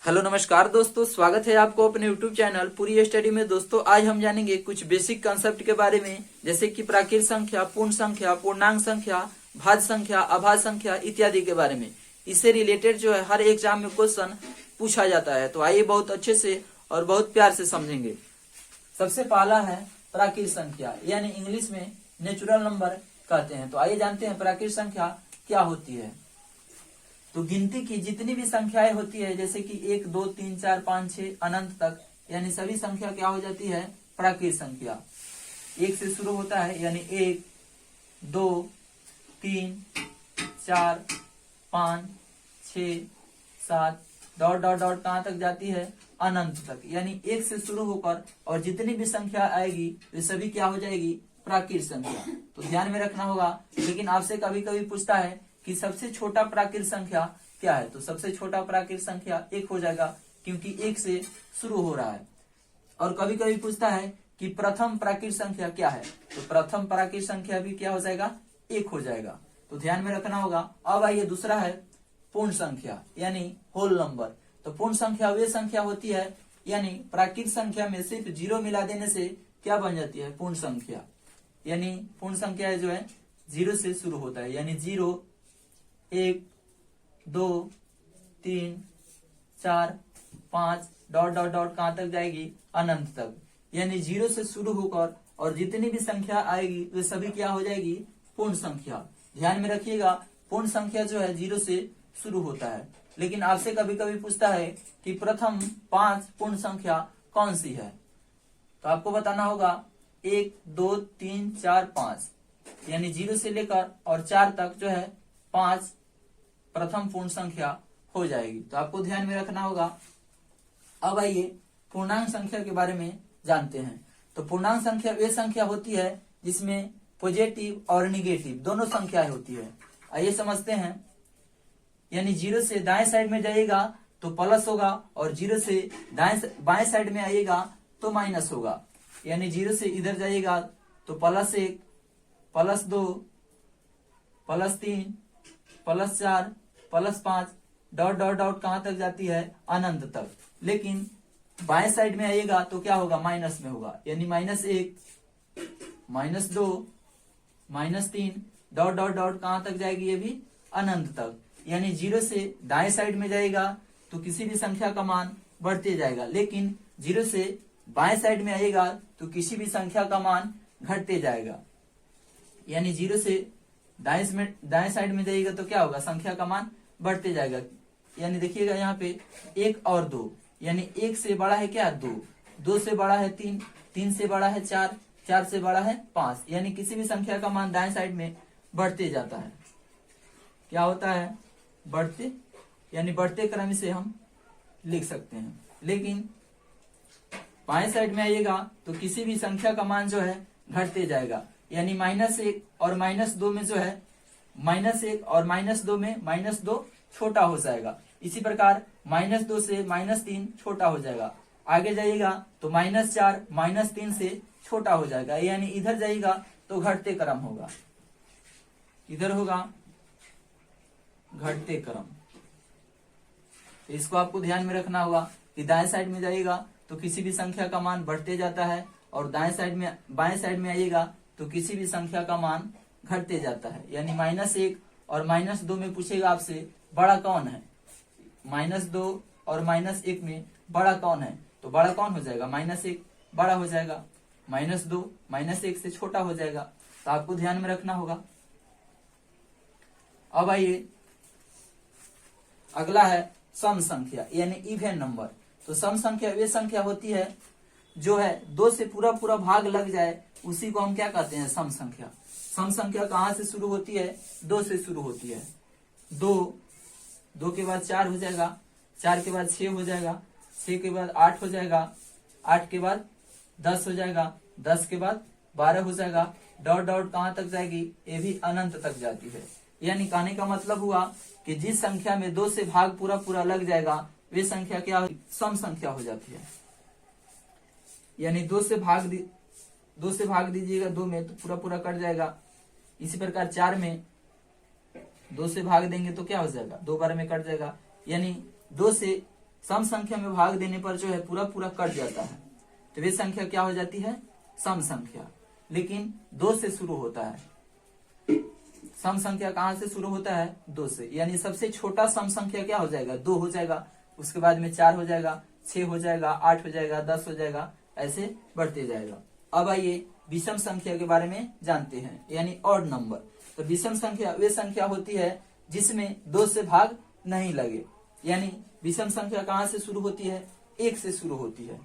Hello नमस्कार दोस्तों, स्वागत है आपको अपने YouTube चैनल पूरी स्टडी में। दोस्तों आज हम जानेंगे कुछ बेसिक कंसेप्ट के बारे में, जैसे कि प्राकृत संख्या, पूर्ण संख्या, पूर्णांक संख्या, भाज्य संख्या, अभाज्य संख्या इत्यादि के बारे में। इससे रिलेटेड जो है हर एग्जाम में क्वेश्चन पूछा जाता है, तो आइए बहुत अच्छे से और बहुत प्यार से समझेंगे। सबसे पहला है प्राकृत संख्या, यानी इंग्लिश में नेचुरल नंबर कहते हैं। तो आइए जानते हैं प्राकृत संख्या क्या होती है। तो गिनती की जितनी भी संख्याएं होती है, जैसे कि 1, 2, 3, 4, 5, 6 अनंत तक, यानी सभी संख्या क्या हो जाती है? प्राकृत संख्या। 1 से शुरू होता है, यानी 1, 2, 3, 4, 5, 6, 7 डॉट डॉट डॉट कहां तक जाती है? अनंत तक। यानी 1 से शुरू होकर और जितनी भी संख्या आएगी वे सभी क्या हो जाएगी? प्राकृत संख्या। तो ध्यान में रखना होगा। लेकिन आपसे कभी कभी पूछता है कि सबसे छोटा प्राकृत संख्या क्या है, तो सबसे छोटा प्राकृत संख्या 1 हो जाएगा, क्योंकि 1 से शुरू हो रहा है। और कभी कभी पूछता है कि प्रथम प्राकृत संख्या क्या है, तो प्रथम प्राकृत संख्या भी क्या हो जाएगा? 1 हो जाएगा। तो ध्यान में रखना होगा। अब आइए दूसरा है पूर्ण संख्या, यानी होल नंबर। तो पूर्ण संख्या वे संख्या होती है, यानी प्राकृत संख्या में सिर्फ 0 मिला देने से क्या बन जाती है? पूर्ण संख्या। यानी पूर्ण संख्या जो है 0 से शुरू होता है, यानी 0, 1, 2, 3, 4, 5 डॉट डॉट डॉट कहां तक जाएगी? अनंत तक। यानी 0 से शुरू होकर और जितनी भी संख्या आएगी वे सभी क्या हो जाएगी? पूर्ण संख्या। ध्यान में रखिएगा, पूर्ण संख्या जो है 0 से शुरू होता है। लेकिन आपसे कभी कभी पूछता है कि प्रथम 5 पूर्ण संख्या कौन सी है, तो आपको बताना होगा 1, 2, 3, 4, 5, यानी 0 से लेकर और 4 तक जो है 5 प्रथम पूर्ण संख्या हो जाएगी। तो आपको ध्यान में रखना होगा। अब आइए पूर्णांक संख्या के बारे में जानते हैं। तो पूर्णांक संख्या वे संख्या होती है जिसमें पॉजिटिव और निगेटिव दोनों संख्याएं होती है। आइए समझते हैं। यानी 0 से दाएं साइड में जाइएगा तो प्लस होगा, और 0 से बाएं साइड में आइएगा तो माइनस होगा। यानी 0 से इधर जाइएगा तो +1, +2, +3, +4, +5 डॉट डॉट डॉट कहां तक जाती है? अनंत तक। लेकिन बाएं साइड में आइएगा तो क्या होगा? माइनस में होगा। यानी -1, -2, -3 डॉट डॉट डॉट कहां तक जाएगी? ये भी अनंत तक। यानी 0 से दाएं साइड में जाएगा तो किसी भी संख्या का मान बढ़ते जाएगा, लेकिन 0 से बाएं साइड में आएगा तो किसी भी संख्या का मान घटते जाएगा। यानी 0 से दाएं साइड में जाइएगा तो क्या होगा? संख्या का मान बढ़ते जाएगा। यानी देखिएगा यहाँ पे 1 और 2, यानी 1 से बड़ा है क्या? 2, 2 से बड़ा है 3, 3 से बड़ा है 4, 4 से बड़ा है 5। यानी किसी भी संख्या का मान दाएं साइड में बढ़ते जाता है। क्या होता है? बढ़ते, यानी बढ़ते क्रम से हम लिख सकते हैं। लेकिन बाएं साइड में आइएगा तो किसी भी संख्या का मान जो है घटते जाएगा। यानी -1 और -2 में जो है -1 और -2 में -2 छोटा हो जाएगा। इसी प्रकार -2 से -3 छोटा हो जाएगा। आगे जाइएगा तो -4 -3 से छोटा हो जाएगा। यानी इधर जाइएगा तो घटते क्रम होगा, इधर होगा घटते क्रम। तो इसको आपको ध्यान में रखना होगा कि दाएं साइड में जाइएगा तो किसी भी संख्या का मान बढ़ते जाता है, और बाएं साइड में आइएगा तो किसी भी संख्या का मान घटते जाता है। यानी -1 और -2 में पूछेगा आपसे बड़ा कौन है? -2 और -1 में बड़ा कौन है? तो बड़ा कौन हो जाएगा? -1 बड़ा हो जाएगा, -2 -1 से छोटा हो जाएगा। तो आपको ध्यान में रखना होगा। अब आइए अगला है सम संख्या, यानी इवन नंबर। तो सम संख्या वे संख्या होती है जो है 2 से पूरा पूरा भाग लग जाए, उसी को हम क्या कहते हैं? सम संख्या। सम संख्या कहां से शुरू होती है? 2 से शुरू होती है। 2 के बाद 4 हो जाएगा, 4 के बाद 6 हो जाएगा, 6 के बाद 8 हो जाएगा, 8 के बाद 10 हो जाएगा, 10 के बाद 12 हो जाएगा, डॉट डॉट कहां तक जाएगी? ये भी अनंत तक जाती है। यानी कहने का मतलब हुआ कि जिस संख्या में 2 से भाग पूरा पूरा लग जाएगा वे संख्या क्या? सम संख्या हो जाती है। यानी 2 से भाग दीजिएगा 2 में तो पूरा पूरा कट जाएगा। इसी प्रकार 4 में 2 से भाग देंगे तो क्या हो जाएगा? 2 बार में कट जाएगा। यानी 2 से सम संख्या में भाग देने पर जो है पूरा पूरा कट जाता है, तो वे संख्या क्या हो जाती है? सम संख्या। लेकिन 2 से शुरू होता है। सम संख्या कहां से शुरू होता है? 2 से। यानी सबसे छोटा सम संख्या क्या हो जाएगा? 2 हो जाएगा। उसके बाद में 4 हो जाएगा, 6 हो जाएगा, 8 हो जाएगा, 10 हो जाएगा, ऐसे बढ़ते जाएगा। अब आइए विषम संख्या के बारे में जानते हैं, यानी ऑड नंबर। तो विषम संख्या वे संख्या होती है जिसमें 2 से भाग नहीं लगे। यानी विषम संख्या कहां से शुरू होती है? 1 से शुरू होती है।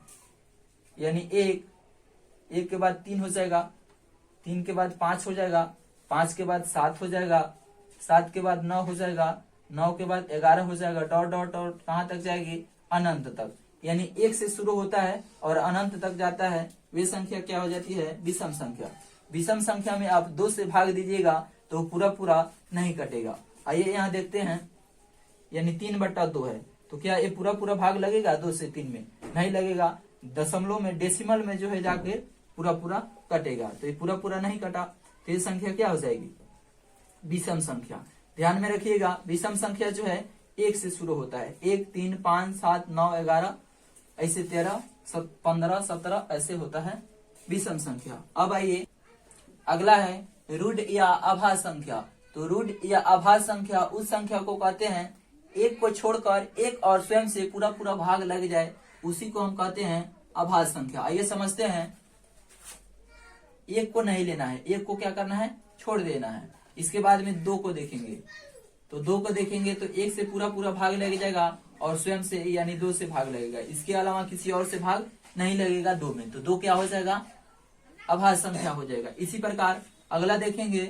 यानी 1 के बाद 3 हो जाएगा, 3 के बाद 5 हो जाएगा, 5 के बाद 7 हो जाएगा, 7 के बाद 9 हो जाएगा, 9 के बाद 11 हो जाएगा, डॉट डॉट डॉट कहां तक जाएगी? अनंत तक। यानी 1 से शुरू होता है और अनंत तक जाता है, वे संख्या क्या हो जाती है? विषम संख्या। विषम संख्या में आप 2 से भाग दीजिएगा तो पूरा पूरा नहीं कटेगा। आइए यहाँ देखते हैं, यानी 3/2 है, तो क्या ये पूरा पूरा भाग लगेगा 2 से 3 में? नहीं लगेगा। दशमलव में, डेसिमल में जो है जाके पूरा पूरा कटेगा, तो ये पूरा पूरा नहीं कटा, तो ये संख्या क्या हो जाएगी? विषम संख्या। ध्यान में रखिएगा, विषम संख्या जो है 1 से शुरू होता है। 1, 3, 5, 7, 9, 11, ऐसे 13, 15, 17 ऐसे होता है विषम संख्या। अब आइए अगला है रूढ़ या आभास संख्या। तो रूढ़ या आभास संख्या उस संख्या को कहते हैं 1 को छोड़कर 1 और स्वयं से पूरा पूरा भाग लग जाए, उसी को हम कहते हैं आभास संख्या। आइए समझते हैं, 1 को नहीं लेना है, 1 को क्या करना है? छोड़ देना है। इसके बाद में 2 को देखेंगे, तो 2 को देखेंगे तो 1 से पूरा पूरा भाग लग जाएगा और स्वयं से यानी 2 से भाग लगेगा। इसके अलावा किसी और से भाग नहीं लगेगा 2 में, तो 2 क्या हो जाएगा? आभास संख्या हो जाएगा। इसी प्रकार अगला देखेंगे,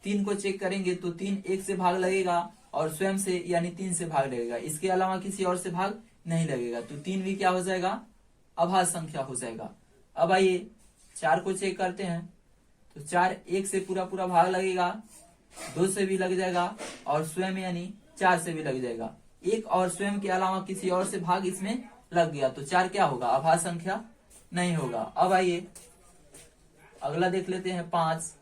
3 को चेक करेंगे तो 3 1 से भाग लगेगा और स्वयं से यानी 3 से भाग लगेगा। इसके अलावा किसी और से भाग नहीं लगेगा, तो 3 भी क्या हो जाएगा? आभास संख्या हो जाएगा। अब आइए 4 को चेक करते हैं, तो 4 1 से पूरा पूरा भाग लगेगा, 2 से भी लग जाएगा और स्वयं यानी 4 से भी लग जाएगा। 1 और स्वयं के अलावा किसी और से भाग इसमें लग गया, तो 4 क्या होगा? आभास संख्या नहीं होगा। अब आइए अगला देख लेते हैं 5।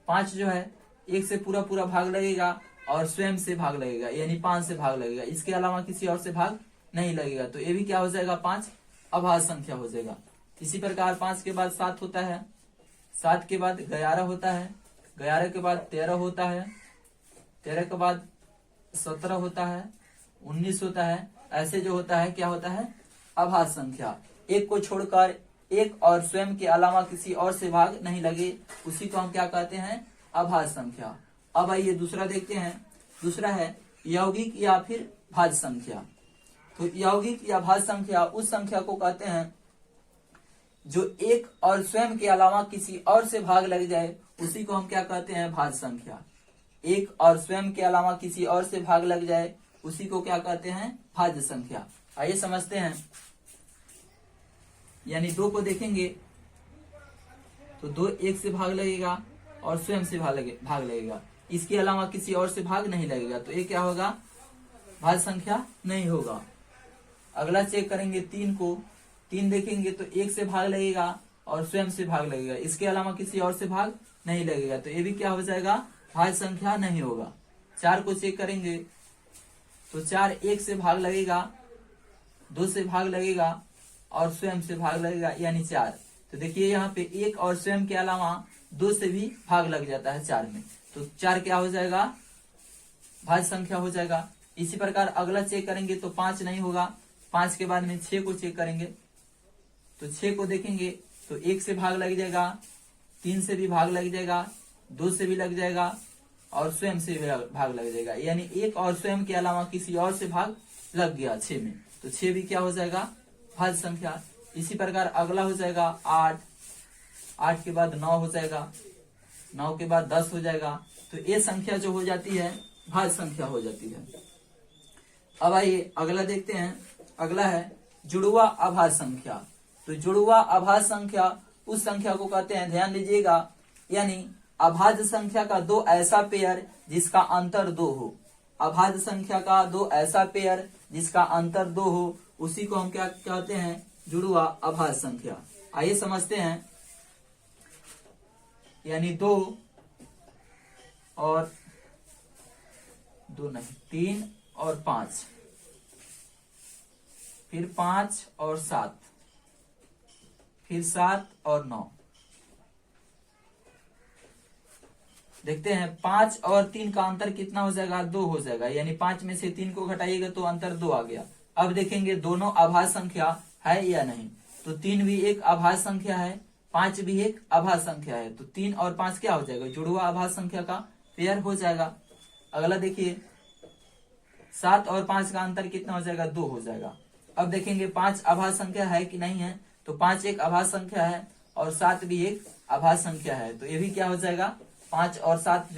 5 जो है 1 से पूरा पूरा भाग लगेगा और स्वयं से भाग लगेगा, यानी 5 से भाग लगेगा। इसके अलावा किसी और से भाग नहीं लगेगा, तो ये भी क्या हो जाएगा? 5 आभास संख्या हो जाएगा। इसी प्रकार 5 के बाद 7 होता है, 7 के बाद 11 होता है, 11 के बाद 13 होता है, 13 के बाद 17 होता है, 19 होता है। ऐसे जो होता है क्या होता है? आभास संख्या। 1 को छोड़कर 1 और स्वयं के अलावा किसी और से भाग नहीं लगे, उसी को हम क्या कहते हैं? आभास संख्या। अब आइए दूसरा देखते हैं। दूसरा है यौगिक या फिर भाज्य संख्या। तो यौगिक या भाज्य संख्या उस संख्या को कहते हैं जो 1 और स्वयं के अलावा किसी और से भाग लग जाए, उसी को हम क्या कहते हैं? भाज्य संख्या। 1 और स्वयं के अलावा किसी और से भाग लग जाए, उसी को क्या कहते हैं? भाज्य संख्या। आइए समझते हैं, यानी 2 को देखेंगे तो 2 1 से भाग लगेगा और स्वयं से भाग लगेगा। इसके अलावा किसी और से भाग नहीं लगेगा, तो ये क्या होगा? भाज्य संख्या नहीं होगा। अगला चेक करेंगे 3 को, 3 देखेंगे तो 1 से भाग लगेगा और स्वयं से भाग लगेगा। इसके अलावा किसी और से भाग नहीं लगेगा, तो ये भी क्या हो जाएगा? भाज्य संख्या नहीं होगा। 4 को चेक करेंगे तो 4 1 से भाग लगेगा, 2 से भाग लगेगा और स्वयं से भाग लगेगा, यानी 4। तो देखिए यहाँ पे 1 और स्वयं के अलावा 2 से भी भाग लग जाता है 4 में, तो 4 क्या हो जाएगा? भाज्य संख्या हो जाएगा। इसी प्रकार अगला चेक करेंगे तो 5 नहीं होगा। 5 के बाद में 6 को चेक करेंगे तो 6 को देखेंगे तो 1 से भाग लग जाएगा, 3 से भी भाग लग जाएगा, 2 से भी लग जाएगा और स्वयं से भी भाग लग जाएगा। यानी 1 और स्वयं के अलावा किसी और से भाग लग गया 6 में, तो 6 भी क्या हो जाएगा? भाज्य संख्या। इसी प्रकार अगला हो जाएगा 8। 8 के बाद 9 हो जाएगा, 9 के बाद 10 हो जाएगा, तो ये संख्या जो हो जाती है भाज्य संख्या हो जाती है। अब आइए अगला देखते हैं। अगला है जुड़वा आभाज्य संख्या। तो जुड़वा आभाज्य संख्या उस संख्या को कहते हैं, ध्यान दीजिएगा, यानी अभाज्य संख्या का 2 ऐसा पेयर जिसका अंतर 2 हो। अभाज्य संख्या का 2 ऐसा पेयर जिसका अंतर 2 हो, उसी को हम क्या कहते हैं? जुड़वा अभाज्य संख्या। आइए समझते हैं, यानी 2 और 2 नहीं, 3 और 5, फिर 5 और 7, फिर 7 और 9। देखते हैं 5 और 3 का अंतर कितना हो जाएगा, 2 हो जाएगा, यानी 5 में से 3 को घटाइएगा तो अंतर 2 आ गया। अब देखेंगे दोनों अभाज्य संख्या है या नहीं, तो 3 भी एक अभाज्य संख्या है, 5 भी एक अभाज्य संख्या है, तो 3 और 5 क्या हो जाएगा, जुड़वा अभाज्य संख्या का पेयर हो जाएगा। अगला देखिए 7 और 5 का अंतर कितना हो जाएगा, 2 हो जाएगा। अब देखेंगे 5 अभाज्य संख्या है कि नहीं है, तो 5 एक अभाज्य संख्या है और 7 भी एक अभाज्य संख्या है, तो ये भी क्या हो जाएगा, 5 और 7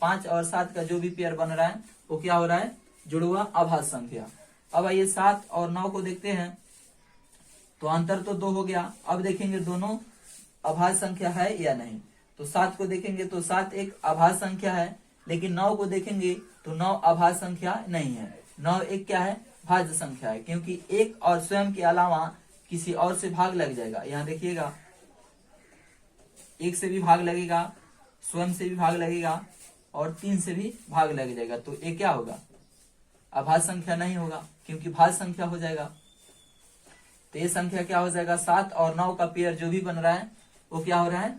5 और 7 का जो भी पेयर बन रहा है वो क्या हो रहा है, जुड़वा अभाज्य संख्या। अब आइए 7 और 9 को देखते हैं, तो अंतर तो 2 हो गया। अब देखेंगे दोनों अभाज्य संख्या है या नहीं, तो 7 को देखेंगे तो 7 एक अभाज्य संख्या है, लेकिन 9 को देखेंगे तो 9 अभाज्य संख्या नहीं है, 9 एक क्या है, भाज्य संख्या है, क्योंकि एक और स्वयं के अलावा किसी और से भाग लग जाएगा। यहाँ देखिएगा 1 से भी भाग लगेगा, स्वयं से भी भाग लगेगा और 3 से भी भाग लग जाएगा, तो ये क्या होगा, अभाज्य संख्या नहीं होगा, क्योंकि भाज्य संख्या हो जाएगा। तो ये संख्या क्या हो जाएगा, 7 और 9 का पेयर जो भी बन रहा है वो क्या हो रहा है,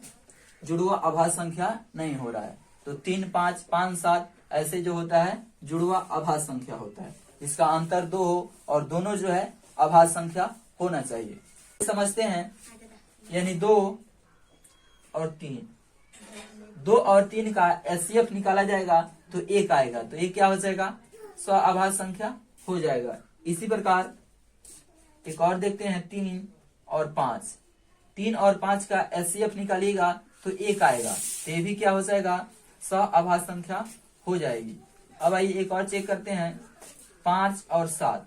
जुड़वा अभाज्य संख्या नहीं हो रहा है। तो 3 5 5 7 ऐसे जो होता है जुड़वा अभाज्य संख्या होता है, इसका अंतर 2 हो और दोनों जो है अभाज्य संख्या होना चाहिए। समझते हैं, यानी 2 और 3 का एचसीएफ निकाला जाएगा तो 1 आएगा, तो ये क्या हो जाएगा, स्व अभाज्य संख्या हो जाएगा। इसी प्रकार एक और देखते हैं 3 और 5, 3 और 5 का एचसीएफ निकालिएगा तो 1 आएगा, तो ये भी क्या हो जाएगा, स्व अभाज्य संख्या हो जाएगी। अब आइए एक और चेक करते हैं 5 और 7,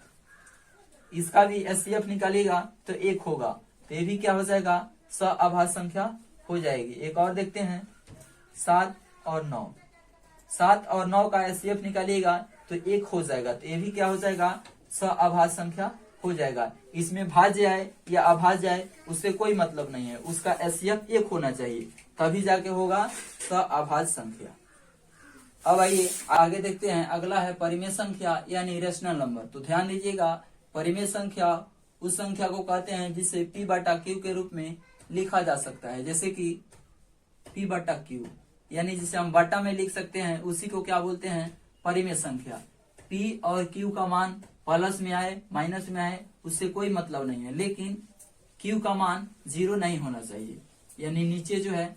इसका भी एचसीएफ निकालिएगा तो 1 होगा, तो ये भी क्या हो जाएगा, स्व अभाज्य संख्या हो जाएगी। एक और देखते हैं 7 और 9, 7 और 9 का एचसीएफ निकालिएगा तो 1 हो जाएगा, तो ये भी क्या हो जाएगा, स्व अभाज्य संख्या हो जाएगा। इसमें भाज्य आए या अभाज्य आए उससे कोई मतलब नहीं है, उसका एचसीएफ 1 होना चाहिए, तभी जाके होगा स्व अभाज्य संख्या। अब आइए आगे देखते हैं, अगला है परिमेय संख्या यानी रेशनल नंबर। तो ध्यान दीजिएगा, परिमेय संख्या उस संख्या को कहते हैं जिसे p बटा क्यू के रूप में लिखा जा सकता है, जैसे कि p बटा क्यू, यानी जिसे हम बटा में लिख सकते हैं उसी को क्या बोलते हैं, परिमेय संख्या। p और q का मान प्लस में आए माइनस में आए उससे कोई मतलब नहीं है, लेकिन q का मान 0 नहीं होना चाहिए, यानी नीचे जो है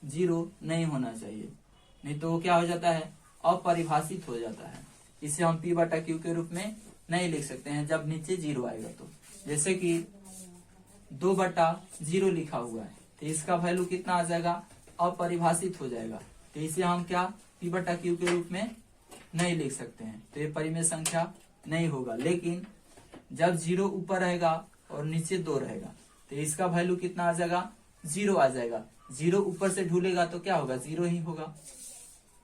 0 नहीं होना चाहिए, नहीं तो वो क्या हो जाता है, अपरिभाषित हो जाता है। इसे हम p बटा क्यू के रूप में नहीं लिख सकते हैं जब नीचे 0 आएगा। तो जैसे कि 2 बटा 0 लिखा हुआ है, तो इसका वैल्यू कितना आ जाएगा, अपरिभाषित हो जाएगा, तो इसे हम क्या p बटा क्यू के रूप में नहीं लिख सकते हैं, तो ये परिमेय संख्या नहीं होगा। लेकिन जब 0 ऊपर रहेगा और नीचे 2 रहेगा तो इसका वैल्यू कितना आ जाएगा, 0 आ जाएगा। 0 ऊपर से ढूलेगा तो क्या होगा, 0 ही होगा,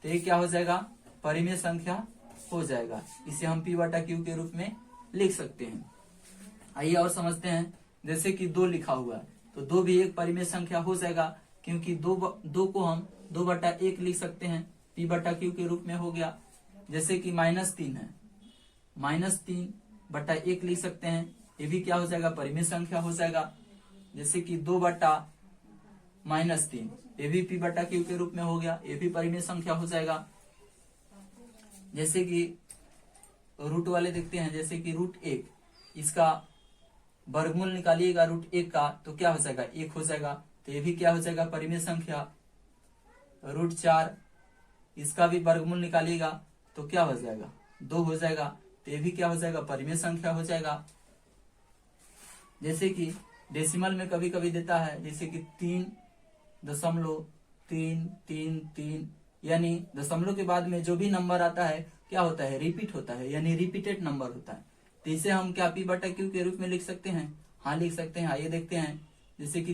तो ये क्या हो जाएगा, परिमेय संख्या हो जाएगा। इसे हम p बटा क्यू के रूप में लिख सकते हैं। आइए और समझते हैं, जैसे कि 2 लिखा हुआ है तो 2 भी एक परिमेय संख्या हो जाएगा, क्योंकि 2 को हम 2 बटा 1 लिख सकते हैं, p बटा क्यू के रूप में हो गया। जैसे कि -3 है, -3 बटा 1 लिख सकते हैं, ये भी क्या हो जाएगा, परिमेय संख्या हो जाएगा। जैसे कि 2 बटा -3, ये भी p बटा क्यू के रूप में हो गया, ये भी परिमेय संख्या हो जाएगा। जैसे कि रूट वाले देखते हैं, जैसे कि √1, इसका वर्गमूल निकालिएगा √1 का तो क्या हो जाएगा, 1 हो जाएगा, तो ये भी क्या हो जाएगा, परिमेय संख्या। √4, इसका भी वर्गमूल निकालिएगा तो क्या हो जाएगा, 2 हो जाएगा, तो ये भी क्या हो जाएगा, परिमेय संख्या हो जाएगा। जैसे कि डेसिमल में कभी कभी देता है, जैसे कि 3.333, यानी दशमलव के बाद में जो भी नंबर आता है क्या होता है, रिपीट होता है, यानी रिपीटेड नंबर होता है, तो इसे हम क्या p बटा क्यू के रूप में लिख सकते हैं, हाँ लिख सकते हैं। आइए देखते हैं, जैसे कि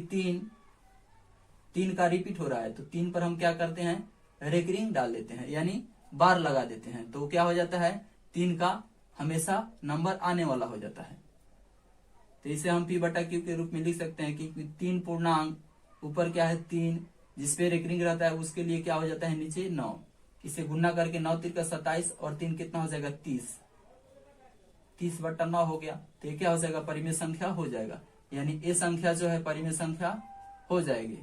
3 का रिपीट हो रहा है तो 3 पर हम क्या करते हैं, रेकरिंग डाल देते हैं, यानी बार लगा देते हैं, तो क्या हो जाता है, 3 का हमेशा नंबर आने वाला हो जाता है, तो इसे हम p बटा क्यू के रूप में लिख सकते हैं कि 3 पूर्णांक, ऊपर क्या है 3, जिसपे रेकरिंग रहता है उसके लिए क्या हो जाता है, नीचे 9, इसे गुना करके 9 3 का 27 और 3 कितना हो जाएगा, 30, 30/9 हो गया, तो ये क्या हो जाएगा, परिमेय संख्या हो जाएगा, यानी ये संख्या जो है परिमेय संख्या हो जाएगी।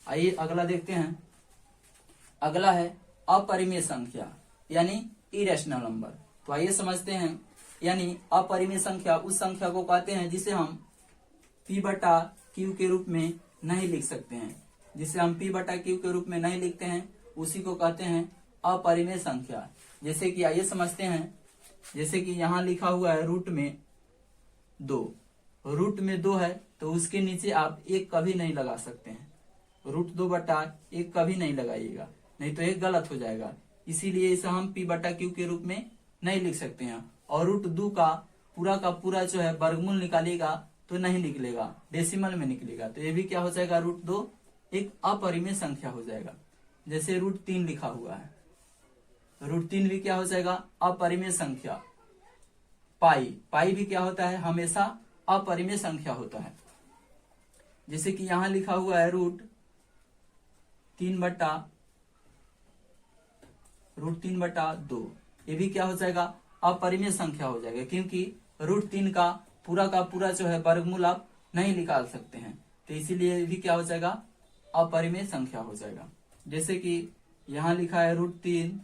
आइए अगला देखते हैं। अगला है अपरिमेय संख्या यानी इरेशनल नंबर। तो आइए समझते हैं, यानी अपरिमेय संख्या उस संख्या को कहते हैं जिसे हम P/Q के रूप में नहीं लिख सकते हैं। जिसे हम P/Q के रूप में नहीं लिखते हैं उसी को कहते हैं अपरिमेय संख्या। जैसे कि आइए समझते हैं, जैसे कि यहाँ लिखा हुआ है रूट में 2, रूट में 2 है तो उसके नीचे आप 1 कभी नहीं लगा सकते हैं। √2/1 कभी नहीं लगाइएगा, नहीं तो 1 गलत हो जाएगा। इसीलिए इसे हम P/Q के रूप में नहीं लिख सकते हैं। और √2 का पूरा जो है वर्गमूल निकालिएगा तो नहीं निकलेगा, डेसिमल में निकलेगा, तो ये भी क्या हो जाएगा, √2 एक अपरिमेय संख्या हो जाएगा। जैसे √3 लिखा हुआ है, √3 भी क्या हो जाएगा, अपरिमेय संख्या। पाई भी क्या होता है, हमेशा अपरिमेय संख्या होता है। जैसे कि यहां लिखा हुआ है √3/2, ये भी क्या हो जाएगा, अपरिमेय संख्या हो जाएगा, क्योंकि √3 का पूरा जो है वर्गमूल आप नहीं निकाल सकते हैं, तो इसीलिए ये भी क्या हो जाएगा, अपरिमेय संख्या हो जाएगा। जैसे कि यहाँ लिखा है √3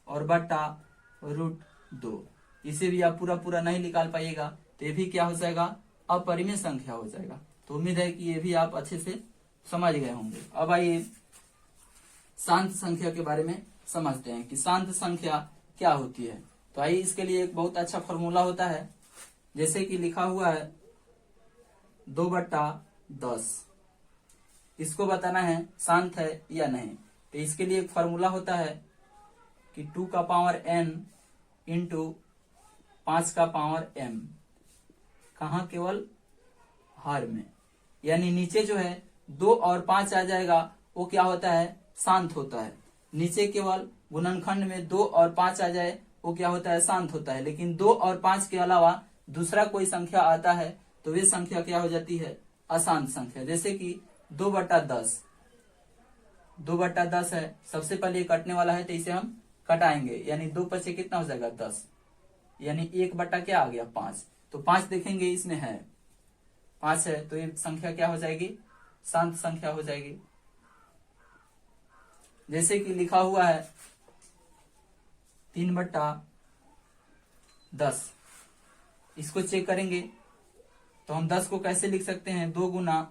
और बट्टा √2, इसे भी आप पूरा नहीं निकाल पाइएगा, तो ये भी क्या हो जाएगा, अपरिमेय संख्या हो जाएगा। तो उम्मीद है कि ये भी आप अच्छे से समझ गए होंगे। अब आइए शांत संख्या के बारे में समझते हैं कि शांत संख्या क्या होती है। तो आइए इसके लिए एक बहुत अच्छा फॉर्मूला होता है। जैसे कि लिखा हुआ है 2/10, इसको बताना है शांत है या नहीं। तो इसके लिए एक फॉर्मूला होता है कि 2n इंटू 5m, कहाँ, केवल हर में, यानी नीचे जो है 2 और 5 आ जाएगा वो क्या होता है, शांत होता है। नीचे केवल गुणनखंड में 2 और 5 आ जाए वो क्या होता है, शांत होता है। लेकिन 2 और 5 के अलावा दूसरा कोई संख्या आता है तो वे संख्या क्या हो जाती है, अशांत संख्या। जैसे कि 2/10 है, सबसे पहले कटने वाला है तो इसे हम कटाएंगे, यानी 2 × कितना हो जाएगा, 10, यानी 1 क्या आ गया, 5। तो 5 देखेंगे इसमें है, 5 है, तो ये संख्या क्या हो जाएगी, शांत संख्या हो जाएगी। जैसे कि लिखा हुआ है 3/10, इसको चेक करेंगे तो हम 10 को कैसे लिख सकते हैं, 2 ×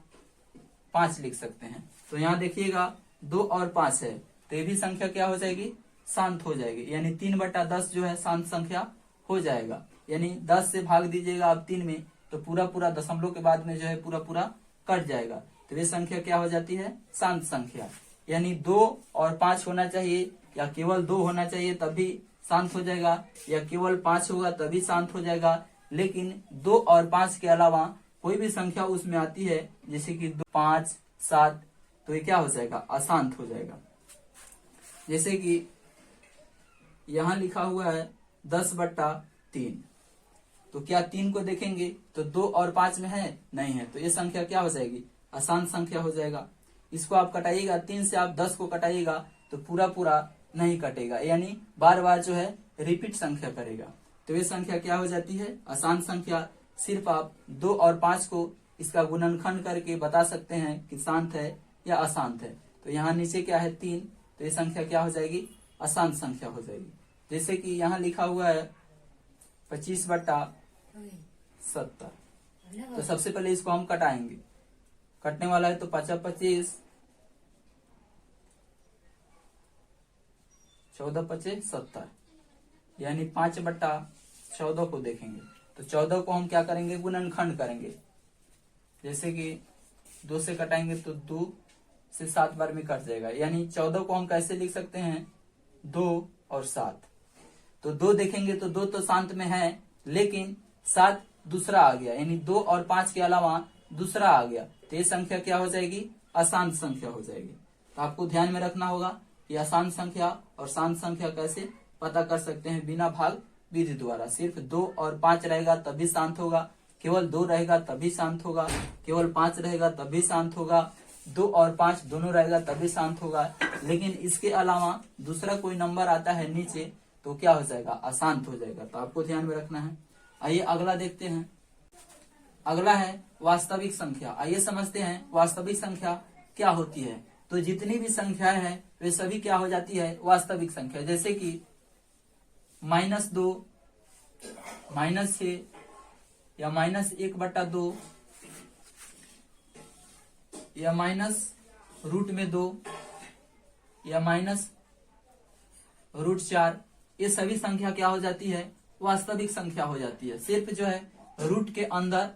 5 लिख सकते हैं। तो यहाँ देखिएगा 2 और 5 है, तो ये भी संख्या क्या हो जाएगी, शांत हो जाएगी, यानी 3/10 जो है शांत संख्या हो जाएगा। यानी 10 से भाग दीजिएगा आप 3 में, तो पूरा दशमलव के बाद में जो है पूरा कट जाएगा, तो ये संख्या क्या हो जाती है, शांत संख्या। यानी 2 और 5 होना चाहिए, या केवल 2 होना चाहिए तभी शांत हो जाएगा, या केवल 5 होगा तभी शांत हो जाएगा। लेकिन 2 और 5 के अलावा कोई भी संख्या उसमें आती है, जैसे कि 2, 5, 7, तो ये क्या हो जाएगा, अशांत हो जाएगा। जैसे कि यहाँ लिखा हुआ है 10/3, तो क्या 3 को देखेंगे तो 2 और 5 में है, नहीं है, तो ये संख्या क्या हो जाएगी, अशांत संख्या हो जाएगा। इसको आप कटाइएगा, 3 से आप 10 को कटाइएगा तो पूरा नहीं कटेगा, यानी बार जो है रिपीट संख्या करेगा, तो ये संख्या क्या हो जाती है, अशांत संख्या। सिर्फ आप 2 और 5 को इसका गुणनखंड करके बता सकते हैं कि शांत है या अशांत है। तो यहाँ नीचे क्या है, 3, तो ये संख्या क्या हो जाएगी, अशांत संख्या हो जाएगी। जैसे कि यहाँ लिखा हुआ है 25/70, तो सबसे पहले इसको हम कटाएंगे, कटने वाला है तो 5 × 25, 14 × 5 = 70, यानी 5/14 को देखेंगे तो 14 को हम क्या करेंगे, गुणनखंड करेंगे। जैसे कि 2 से कटाएंगे तो 2 से 7 बार में कट जाएगा, यानी 14 को हम कैसे लिख सकते हैं, 2 और 7। तो 2 देखेंगे तो 2 तो शांत में है, लेकिन 7 दूसरा आ गया, यानी 2 और 5 के अलावा दूसरा आ गया, तो ये संख्या क्या हो जाएगी, अशांत संख्या हो जाएगी। तो आपको ध्यान में रखना होगा कि अशांत संख्या और शांत संख्या कैसे पता कर सकते हैं, बिना भाग विधि द्वारा। सिर्फ 2 और 5 रहेगा तभी शांत होगा, केवल 2 रहेगा तभी शांत होगा, केवल 5 रहेगा तभी शांत होगा, 2 और 5 दोनों रहेगा तभी शांत होगा। लेकिन इसके अलावा दूसरा कोई नंबर आता है नीचे तो क्या हो जाएगा, अशांत हो जाएगा। तो आपको ध्यान में रखना है। आइए अगला देखते हैं। अगला है वास्तविक संख्या। आइए समझते हैं वास्तविक संख्या क्या होती है। तो जितनी भी संख्याएं हैं वे सभी क्या हो जाती है, वास्तविक संख्या। जैसे कि -2, -6 या -1/2 या -√2 या -√4, ये सभी संख्या क्या हो जाती है, वास्तविक संख्या हो जाती है। सिर्फ जो है रूट के अंदर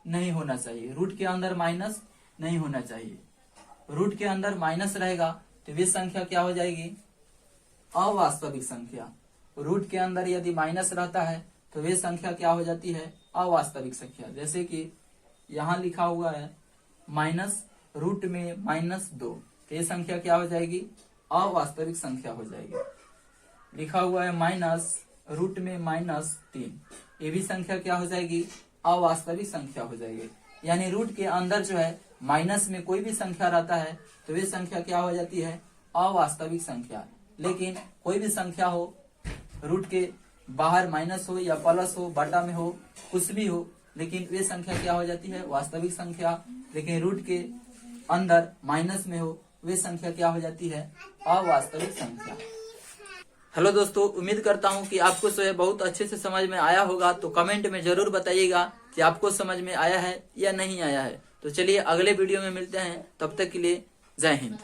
नहीं होना चाहिए, रूट के अंदर माइनस नहीं होना चाहिए। रूट के अंदर माइनस रहेगा तो वे संख्या क्या हो जाएगी, अवास्तविक संख्या। रूट के अंदर यदि माइनस रहता है तो वे संख्या क्या हो जाती है, अवास्तविक संख्या। जैसे कि यहाँ लिखा हुआ है -√2 तो ये संख्या क्या हो जाएगी, अवास्तविक संख्या हो जाएगी। लिखा हुआ है -√3 ये भी संख्या क्या हो जाएगी, अवास्तविक संख्या हो जाएगी। यानी रूट के अंदर जो है माइनस में कोई भी संख्या रहता है तो वे संख्या क्या हो जाती है, अवास्तविक संख्या। लेकिन कोई भी संख्या हो, रूट के बाहर माइनस हो या प्लस हो, बटा में हो, कुछ भी हो, लेकिन वे संख्या क्या हो जाती है, वास्तविक संख्या। लेकिन रूट के अंदर माइनस में हो, वे संख्या क्या हो जाती है, अवास्तविक संख्या। हेलो दोस्तों, उम्मीद करता हूं कि आपको जो है बहुत अच्छे से समझ में आया होगा। तो कमेंट में जरूर बताइएगा कि आपको समझ में आया है या नहीं आया है। तो चलिए अगले वीडियो में मिलते हैं, तब तक के लिए जय हिंद।